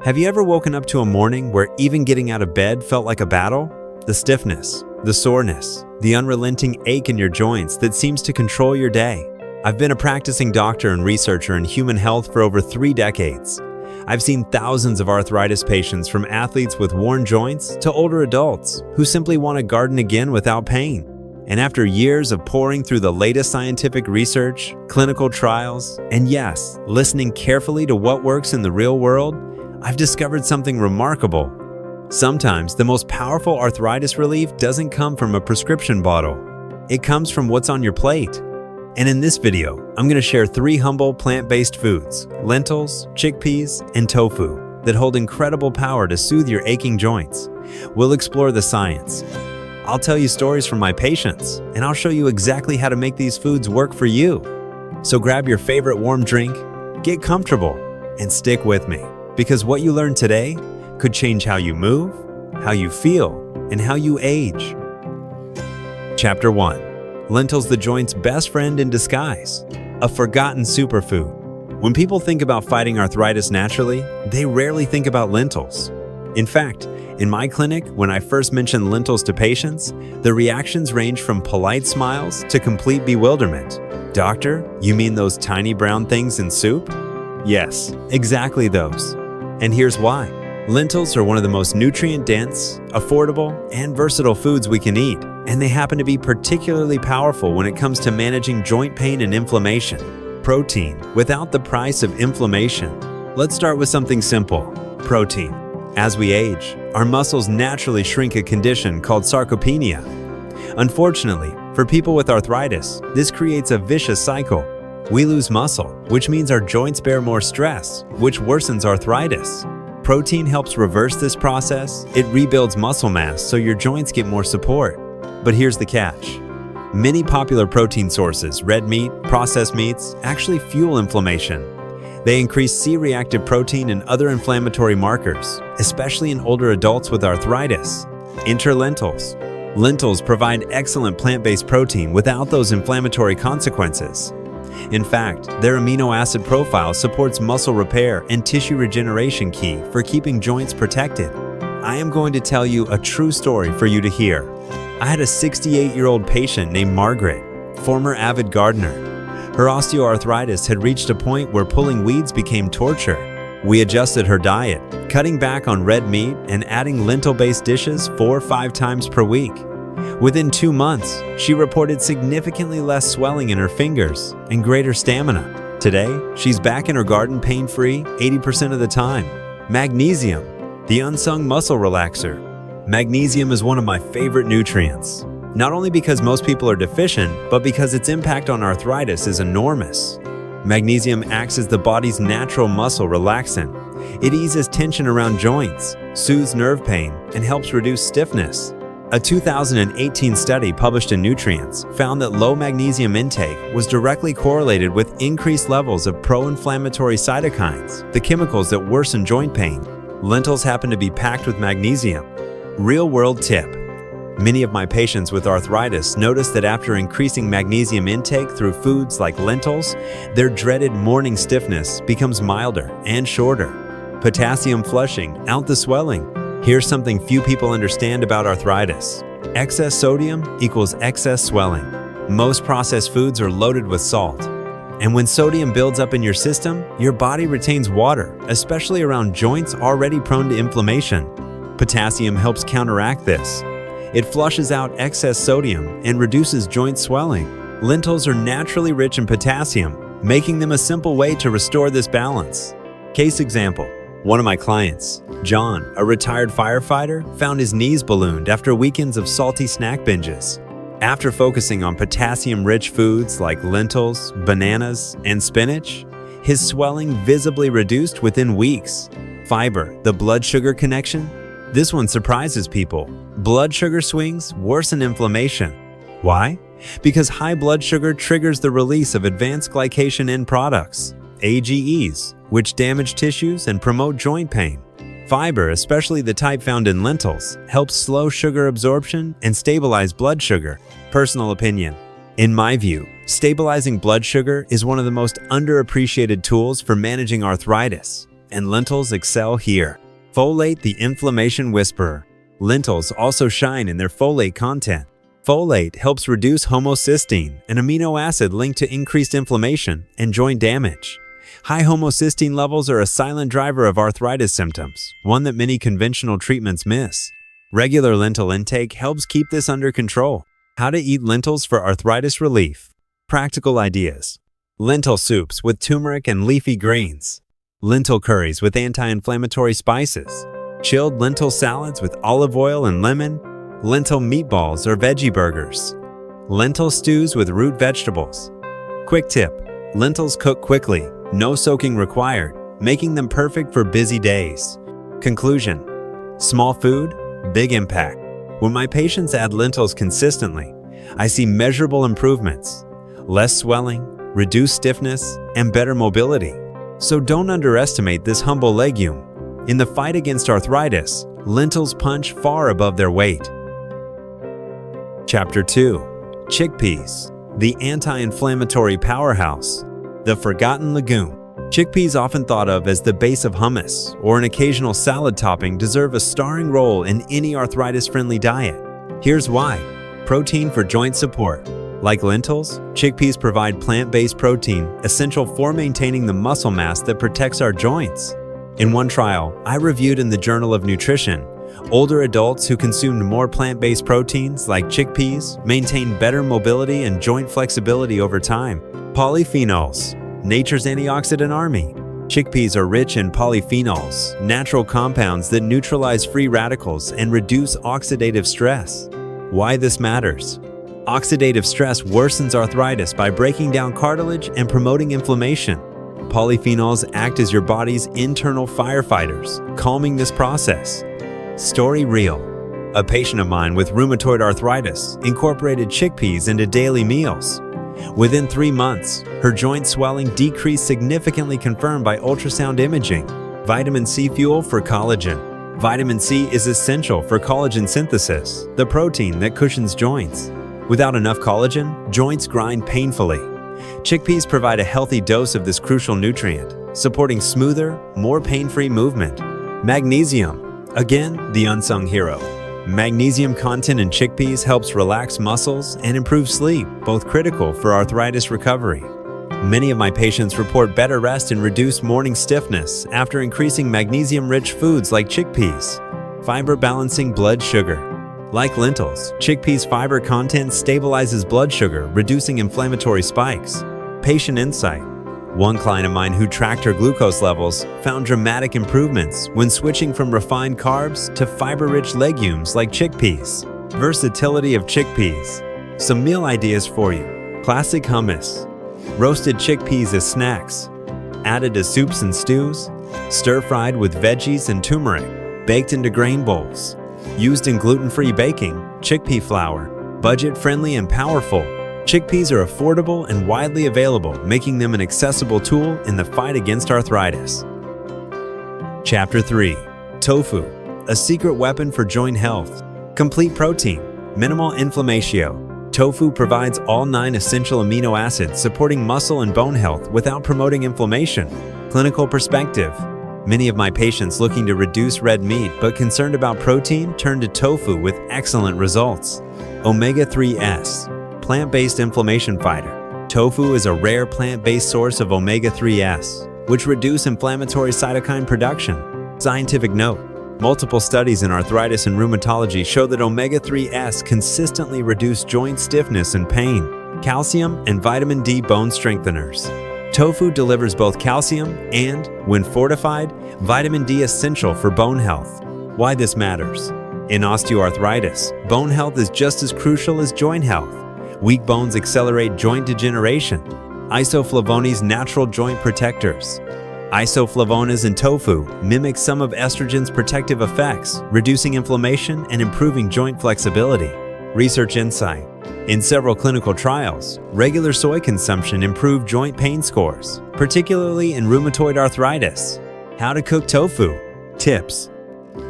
Have you ever woken up to a morning where even getting out of bed felt like a battle? The stiffness, the soreness, the unrelenting ache in your joints that seems to control your day. I've been a practicing doctor and researcher in human health for over 3 decades. I've seen thousands of arthritis patients, from athletes with worn joints to older adults who simply want to garden again without pain. And after years of poring through the latest scientific research, clinical trials, and yes, listening carefully to what works in the real world, I've discovered something remarkable. Sometimes the most powerful arthritis relief doesn't come from a prescription bottle. It comes from what's on your plate. And in this video, I'm going to share 3 humble plant-based foods, lentils, chickpeas, and tofu, that hold incredible power to soothe your aching joints. We'll explore the science. I'll tell you stories from my patients, and I'll show you exactly how to make these foods work for you. So grab your favorite warm drink, get comfortable, and stick with me. Because what you learn today could change how you move, how you feel, and how you age. Chapter 1. Lentils, the joint's best friend in disguise. A forgotten superfood. When people think about fighting arthritis naturally, they rarely think about lentils. In fact, in my clinic, when I first mentioned lentils to patients, the reactions range from polite smiles to complete bewilderment. "Doctor, you mean those tiny brown things in soup?" Yes, exactly those. And here's why. Lentils are one of the most nutrient-dense, affordable, and versatile foods we can eat, and they happen to be particularly powerful when it comes to managing joint pain and inflammation. Protein, without the price of inflammation. Let's start with something simple: protein. As we age, our muscles naturally shrink, a condition called sarcopenia. Unfortunately, for people with arthritis, this creates a vicious cycle. We lose muscle, which means our joints bear more stress, which worsens arthritis. Protein helps reverse this process. It rebuilds muscle mass so your joints get more support. But here's the catch. Many popular protein sources, red meat, processed meats, actually fuel inflammation. They increase C-reactive protein and other inflammatory markers, especially in older adults with arthritis. Enter lentils. Lentils provide excellent plant-based protein without those inflammatory consequences. In fact, their amino acid profile supports muscle repair and tissue regeneration, key for keeping joints protected. I am going to tell you a true story for you to hear. I had a 68-year-old patient named Margaret, former avid gardener. Her osteoarthritis had reached a point where pulling weeds became torture. We adjusted her diet, cutting back on red meat and adding lentil-based dishes 4 or 5 times per week. Within 2 months, she reported significantly less swelling in her fingers and greater stamina. Today, she's back in her garden pain-free 80% of the time. Magnesium, the unsung muscle relaxer. Magnesium is one of my favorite nutrients, not only because most people are deficient, but because its impact on arthritis is enormous. Magnesium acts as the body's natural muscle relaxant. It eases tension around joints, soothes nerve pain, and helps reduce stiffness. A 2018 study published in Nutrients found that low magnesium intake was directly correlated with increased levels of pro-inflammatory cytokines, the chemicals that worsen joint pain. Lentils happen to be packed with magnesium. Real-world tip. Many of my patients with arthritis notice that after increasing magnesium intake through foods like lentils, their dreaded morning stiffness becomes milder and shorter. Potassium flushing out the swelling. Here's something few people understand about arthritis. Excess sodium equals excess swelling. Most processed foods are loaded with salt. And when sodium builds up in your system, your body retains water, especially around joints already prone to inflammation. Potassium helps counteract this. It flushes out excess sodium and reduces joint swelling. Lentils are naturally rich in potassium, making them a simple way to restore this balance. Case example. One of my clients, John, a retired firefighter, found his knees ballooned after weekends of salty snack binges. After focusing on potassium-rich foods like lentils, bananas, and spinach, his swelling visibly reduced within weeks. Fiber, the blood sugar connection? This one surprises people. Blood sugar swings worsen inflammation. Why? Because high blood sugar triggers the release of advanced glycation end products, AGEs, which damage tissues and promote joint pain. Fiber, especially the type found in lentils, helps slow sugar absorption and stabilize blood sugar. Personal opinion. In my view, stabilizing blood sugar is one of the most underappreciated tools for managing arthritis. and lentils excel here. Folate, the inflammation whisperer. Lentils also shine in their folate content. Folate helps reduce homocysteine, an amino acid linked to increased inflammation and joint damage. High homocysteine levels are a silent driver of arthritis symptoms, one that many conventional treatments miss. Regular lentil intake helps keep this under control. How to eat lentils for arthritis relief. Practical ideas. Lentil soups with turmeric and leafy greens. Lentil curries with anti-inflammatory spices. Chilled lentil salads with olive oil and lemon. Lentil meatballs or veggie burgers. Lentil stews with root vegetables. Quick tip: lentils cook quickly, no soaking required, making them perfect for busy days. Conclusion: small food, big impact. When my patients add lentils consistently, I see measurable improvements: less swelling, reduced stiffness, and better mobility. So don't underestimate this humble legume. In the fight against arthritis, lentils punch far above their weight. Chapter 2. Chickpeas, the anti-inflammatory powerhouse. The forgotten legume. Chickpeas, often thought of as the base of hummus or an occasional salad topping, deserve a starring role in any arthritis-friendly diet. Here's why. Protein for joint support. Like lentils, chickpeas provide plant-based protein essential for maintaining the muscle mass that protects our joints. In one trial I reviewed in the Journal of Nutrition, older adults who consumed more plant-based proteins like chickpeas maintained better mobility and joint flexibility over time. Polyphenols, nature's antioxidant army. Chickpeas are rich in polyphenols, natural compounds that neutralize free radicals and reduce oxidative stress. Why this matters? Oxidative stress worsens arthritis by breaking down cartilage and promoting inflammation. Polyphenols act as your body's internal firefighters, calming this process. Story real. A patient of mine with rheumatoid arthritis incorporated chickpeas into daily meals. Within 3 months, her joint swelling decreased significantly, confirmed by ultrasound imaging. Vitamin C fuel for collagen. Vitamin C is essential for collagen synthesis, the protein that cushions joints. Without enough collagen, joints grind painfully. Chickpeas provide a healthy dose of this crucial nutrient, supporting smoother, more pain-free movement. Magnesium, again, the unsung hero. Magnesium content in chickpeas helps relax muscles and improve sleep, both critical for arthritis recovery. Many of my patients report better rest and reduced morning stiffness after increasing magnesium-rich foods like chickpeas. Fiber balancing blood sugar. Like lentils, chickpeas fiber content stabilizes blood sugar, reducing inflammatory spikes. Patient insight. One client of mine who tracked her glucose levels found dramatic improvements when switching from refined carbs to fiber-rich legumes like chickpeas. Versatility of chickpeas. Some meal ideas for you. Classic hummus. Roasted chickpeas as snacks. Added to soups and stews. Stir-fried with veggies and turmeric. Baked into grain bowls. Used in gluten-free baking. Chickpea flour. Budget-friendly and powerful. Chickpeas are affordable and widely available, making them an accessible tool in the fight against arthritis. Chapter 3. Tofu, a secret weapon for joint health. Complete protein, minimal inflammation. Tofu provides all 9 essential amino acids, supporting muscle and bone health without promoting inflammation. Clinical perspective. Many of my patients looking to reduce red meat but concerned about protein turn to tofu with excellent results. Omega-3s. Plant-based inflammation fighter. Tofu is a rare plant-based source of omega-3s, which reduce inflammatory cytokine production. Scientific note: multiple studies in arthritis and rheumatology show that omega-3s consistently reduce joint stiffness and pain. Calcium and vitamin D bone strengtheners. Tofu delivers both calcium and, when fortified, vitamin D, essential for bone health. Why this matters? In osteoarthritis, bone health is just as crucial as joint health. Weak bones accelerate joint degeneration. Isoflavones, natural joint protectors. Isoflavones in tofu mimic some of estrogen's protective effects, reducing inflammation and improving joint flexibility. Research insight. In several clinical trials, regular soy consumption improved joint pain scores, particularly in rheumatoid arthritis. How to cook tofu. Tips.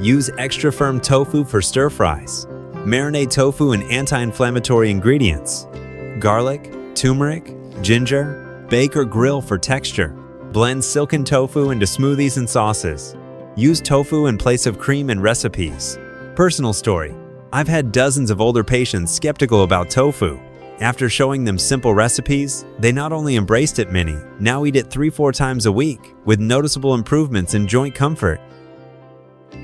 Use extra firm tofu for stir fries. Marinate tofu in anti-inflammatory ingredients. Garlic, turmeric, ginger. Bake or grill for texture. Blend silken tofu into smoothies and sauces. Use tofu in place of cream in recipes. Personal story. I've had dozens of older patients skeptical about tofu. After showing them simple recipes, they not only embraced it now eat it 3-4 times a week, with noticeable improvements in joint comfort.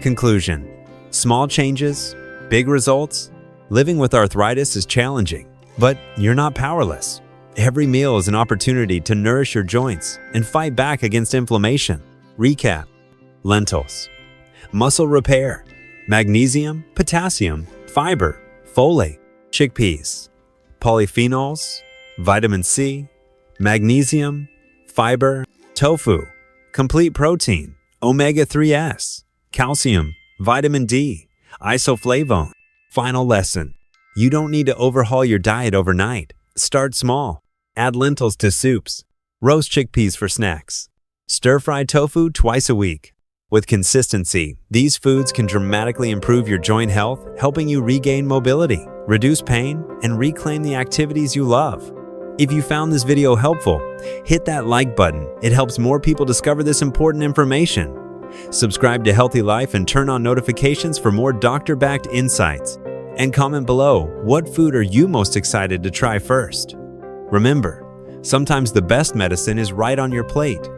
Conclusion. Small changes, big results. Living with arthritis is challenging, but you're not powerless. Every meal is an opportunity to nourish your joints and fight back against inflammation. Recap. Lentils. Muscle repair. Magnesium, potassium, fiber, folate. Chickpeas. Polyphenols, vitamin C, magnesium, fiber. Tofu. Complete protein, omega-3s, calcium, vitamin D, isoflavones. Final lesson. You don't need to overhaul your diet overnight. Start small. Add lentils to soups. Roast chickpeas for snacks. Stir-fry tofu twice a week. With consistency, these foods can dramatically improve your joint health, helping you regain mobility, reduce pain, and reclaim the activities you love. If you found this video helpful, hit that like button. It helps more people discover this important information. Subscribe to Healthy Life and turn on notifications for more doctor-backed insights. And comment below, what food are you most excited to try first? Remember, sometimes the best medicine is right on your plate.